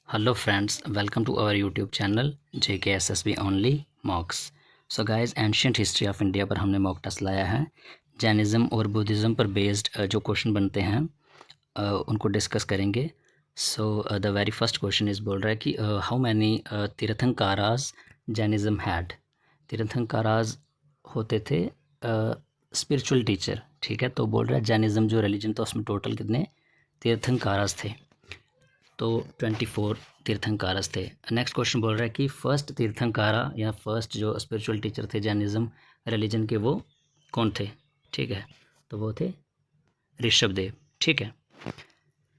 Hello friends, welcome to our YouTube channel JKSSB Only Mocks। So guys, ancient history of India पर हमने mock test लाया है। Jainism और Buddhism पर based जो क्वेश्चन बनते हैं उनको डिस्कस करेंगे। So the very first question इस बोल रहा है कि हाउ मैनी तीर्थंकाराज जैनिज़्म हैड। तीर्थंकाराज होते थे स्पिरिचुअल टीचर, ठीक है। तो बोल रहा है जैनिज़्म जो रिलीजन था उसमें टोटल कितने तीर्थंकाराज थे, तो 24 तीर्थंकारस थे। नेक्स्ट क्वेश्चन बोल रहा है कि फर्स्ट तीर्थंकारा या फर्स्ट जो स्पिरिचुअल टीचर थे जैनिज़्म रिलीजन के, वो कौन थे, ठीक है। तो वो थे ऋषभदेव, ठीक है।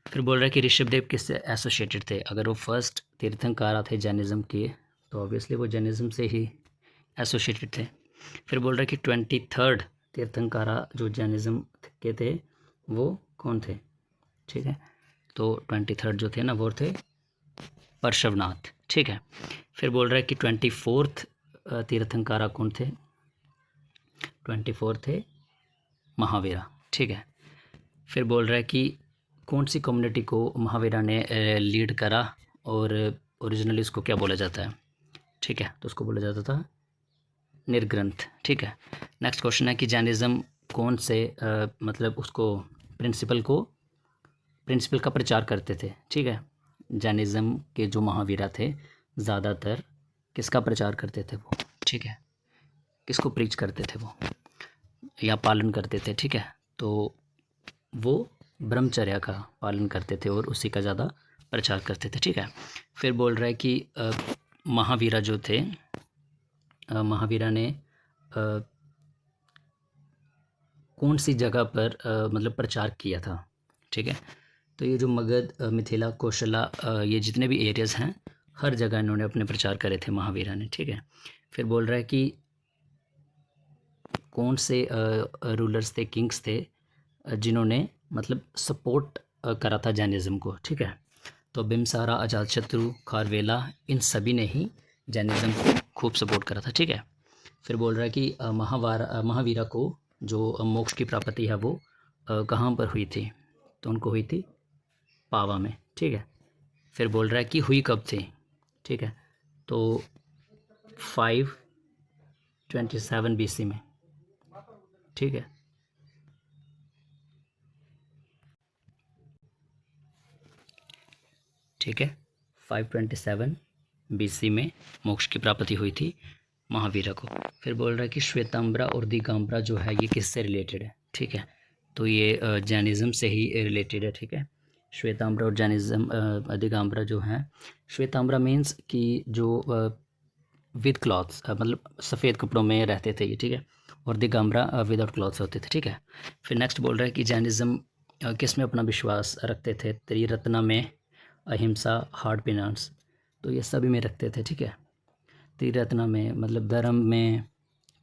फिर बोल रहा है कि ऋषभदेव किससे एसोसिएटेड थे। अगर वो फर्स्ट तीर्थंकारा थे जैनिज़्म के तो ऑब्वियसली वो जैनिज़्म से ही एसोसिएटेड थे। फिर बोल रहा है कि 23rd तीर्थंकारा जो जैनिज़्म के थे वो कौन थे, ठीक है। तो 23rd जो थे ना वो थे पार्श्वनाथ, ठीक है। फिर बोल रहा है कि 24th तीर्थंकारा कौन थे। 24 थे महावीरा, ठीक है। फिर बोल रहा है कि कौन सी कम्युनिटी को महावीरा ने लीड करा और ओरिजिनली उसको क्या बोला जाता है, ठीक है। तो उसको बोला जाता था निर्ग्रंथ, ठीक है। नेक्स्ट क्वेश्चन है कि जैनिज़्म कौन से मतलब उसको प्रिंसिपल का प्रचार करते थे, ठीक है। जैनिज़्म के जो महावीरा थे ज़्यादातर किसका प्रचार करते थे वो, ठीक है। किसको प्रीच करते थे वो या पालन करते थे, ठीक है। तो वो ब्रह्मचर्य का पालन करते थे और उसी का ज़्यादा प्रचार करते थे, ठीक है। फिर बोल रहा है कि महावीरा जो थे महावीरा ने कौन सी जगह पर मतलब प्रचार किया था, ठीक है। तो ये जो मगध, मिथिला, कौशला, ये जितने भी एरियाज़ हैं हर जगह इन्होंने अपने प्रचार करे थे महावीरा ने, ठीक है। फिर बोल रहा है कि कौन से रूलर्स थे, किंग्स थे जिन्होंने मतलब सपोर्ट करा था जैनिज़्म को, ठीक है। तो बिम्सारा, अजातशत्रु, खारवेला, इन सभी ने ही जैनिज़्म को खूब सपोर्ट करा था, ठीक है। फिर बोल रहा है कि महावीरा को जो मोक्ष की प्राप्ति है वो कहाँ पर हुई थी। तो उनको हुई थी पावा में, ठीक है। फिर बोल रहा है कि हुई कब थी, ठीक है। तो 527 BC में, ठीक है। ठीक है, 527 BC में मोक्ष की प्राप्ति हुई थी महावीरा को। फिर बोल रहा है कि श्वेतांबरा और दिगंबरा जो है ये किससे रिलेटेड है, ठीक है। तो ये जैनिज़्म से ही रिलेटेड है, ठीक है। श्वेतांबरा और जैनिज़्म, दिगंबरा जो है, श्वेतांबरा मीन्स कि जो विद क्लॉथ्स मतलब सफ़ेद कपड़ों में रहते थे ये, ठीक है। और दिगंबरा विदाउट क्लॉथ्स होते थे, ठीक है। फिर नेक्स्ट बोल रहा है कि जैनिज़्म किस में अपना विश्वास रखते थे। त्रिरत्न में, अहिंसा, हार्ड पिनांस, तो ये सभी में रखते थे, ठीक है। त्रिरत्न में मतलब धर्म में,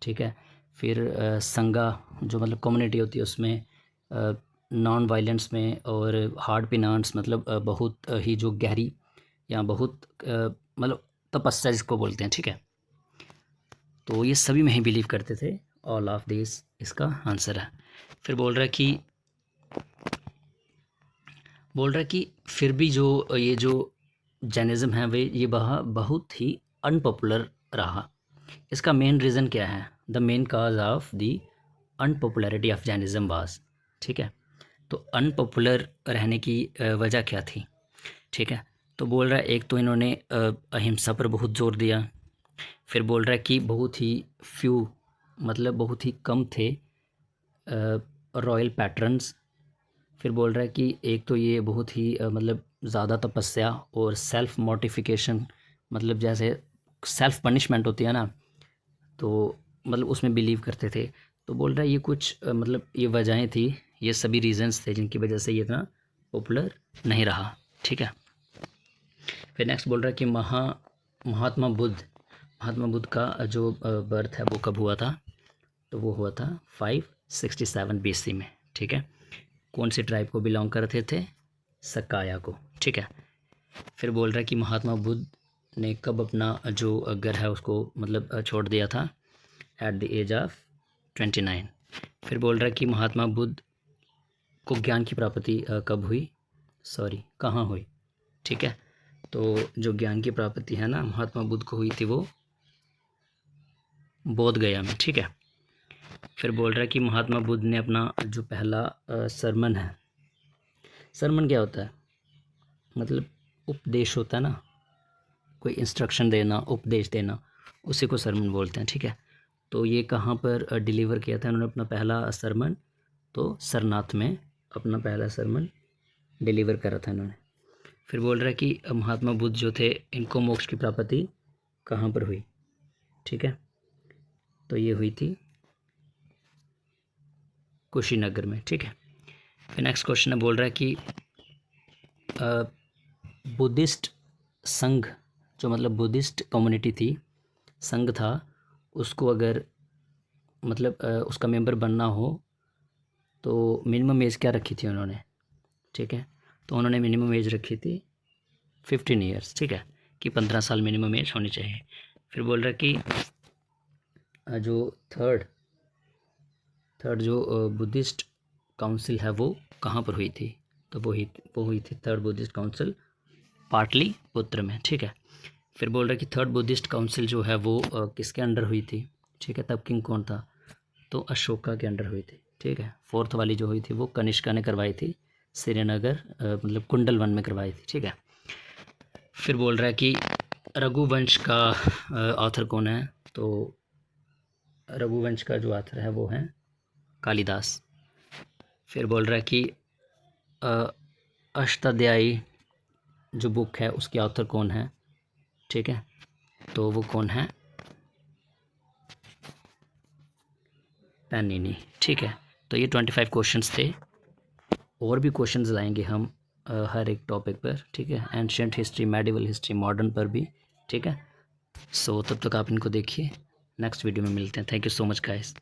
ठीक है। फिर संघा जो मतलब कम्युनिटी होती है उसमें, नॉन वायलेंस में, और हार्ड पिनांस मतलब बहुत ही जो गहरी या बहुत मतलब तपस्या जिसको बोलते हैं, ठीक है। तो ये सभी में ही बिलीव करते थे। ऑल ऑफ दिस इसका आंसर है। फिर बोल रहा है कि फिर भी जो ये जो जैनिज़्म है वे ये बहुत ही अनपॉपुलर रहा। इसका मेन रीज़न क्या है। The main cause of the unpopularity of Jainism was, ठीक है। तो अनपॉपुलर रहने की वजह क्या थी, ठीक है। तो बोल रहा है एक तो इन्होंने अहिंसा पर बहुत जोर दिया। फिर बोल रहा है कि बहुत ही फ्यू मतलब बहुत ही कम थे रॉयल पैटर्न्स। फिर बोल रहा है कि एक तो ये बहुत ही मतलब ज़्यादा तपस्या और सेल्फ मोटिफिकेशन, मतलब जैसे सेल्फ पनिशमेंट होती है ना, तो मतलब उसमें बिलीव करते थे। तो बोल रहा है ये कुछ मतलब ये वजहें थी, ये सभी रीजंस थे जिनकी वजह से ये इतना पॉपुलर नहीं रहा, ठीक है। फिर नेक्स्ट बोल रहा है कि महात्मा बुद्ध का जो बर्थ है वो कब हुआ था। तो वो हुआ था 567 BC में, ठीक है। कौन सी ट्राइब को बिलोंग करते थे, सकाया को, ठीक है। फिर बोल रहा है कि महात्मा बुद्ध ने कब अपना जो घर है उसको मतलब छोड़ दिया था, एट द एज ऑफ 29। फिर बोल रहा है कि महात्मा बुद्ध को ज्ञान की प्राप्ति कब हुई, कहाँ हुई, ठीक है। तो जो ज्ञान की प्राप्ति है ना महात्मा बुद्ध को हुई थी वो बोध गया में, ठीक है। फिर बोल रहा है कि महात्मा बुद्ध ने अपना जो पहला सरमन है, सरमन क्या होता है, मतलब उपदेश होता है ना, कोई इंस्ट्रक्शन देना, उपदेश देना, उसी को सरमन बोलते हैं, ठीक है। तो ये कहाँ पर डिलीवर किया था उन्होंने अपना पहला सरमन, तो सरनाथ में अपना पहला सरमन डिलीवर करा था इन्होंने। फिर बोल रहा है कि महात्मा बुद्ध जो थे इनको मोक्ष की प्राप्ति कहाँ पर हुई, ठीक है। तो ये हुई थी कुशीनगर में, ठीक है। फिर नेक्स्ट क्वेश्चन है, बोल रहा है कि बुद्धिस्ट संघ, जो मतलब बुद्धिस्ट कम्युनिटी थी, संघ था, उसको अगर मतलब उसका मेंबर बनना हो तो मिनिमम एज क्या रखी थी उन्होंने, ठीक है। तो उन्होंने मिनिमम एज रखी थी 15 ईयर्स, ठीक है, कि 15 साल मिनिमम एज होनी चाहिए। फिर बोल रहा है कि जो थर्ड जो बुद्धिस्ट काउंसिल है वो कहाँ पर हुई थी, तो वो हुई थी थर्ड बुद्धिस्ट काउंसिल पाटलिपुत्र में, ठीक है। फिर बोल रहा है कि थर्ड बुद्धिस्ट काउंसिल जो है वो किसके अंडर हुई थी, ठीक है, तब किंग कौन था, तो अशोका के अंडर हुई थी, ठीक है। फोर्थ वाली जो हुई थी वो कनिष्का ने करवाई थी, श्रीनगर मतलब कुंडल 1 में करवाई थी, ठीक है। फिर बोल रहा है कि रघुवंश का ऑथर कौन है, तो रघुवंश का जो ऑथर है वो है कालिदास। फिर बोल रहा है कि अष्टाध्यायी जो बुक है उसके ऑथर कौन है, ठीक है, तो वो कौन है, पैनिनी, ठीक है। तो ये 25 क्वेश्चंस थे, और भी क्वेश्चंस लाएंगे हम हर एक टॉपिक पर, ठीक है, ancient history, medieval history, modern पर भी, ठीक है। सो तब तक आप इनको देखिए, नेक्स्ट वीडियो में मिलते हैं। Thank you so much guys.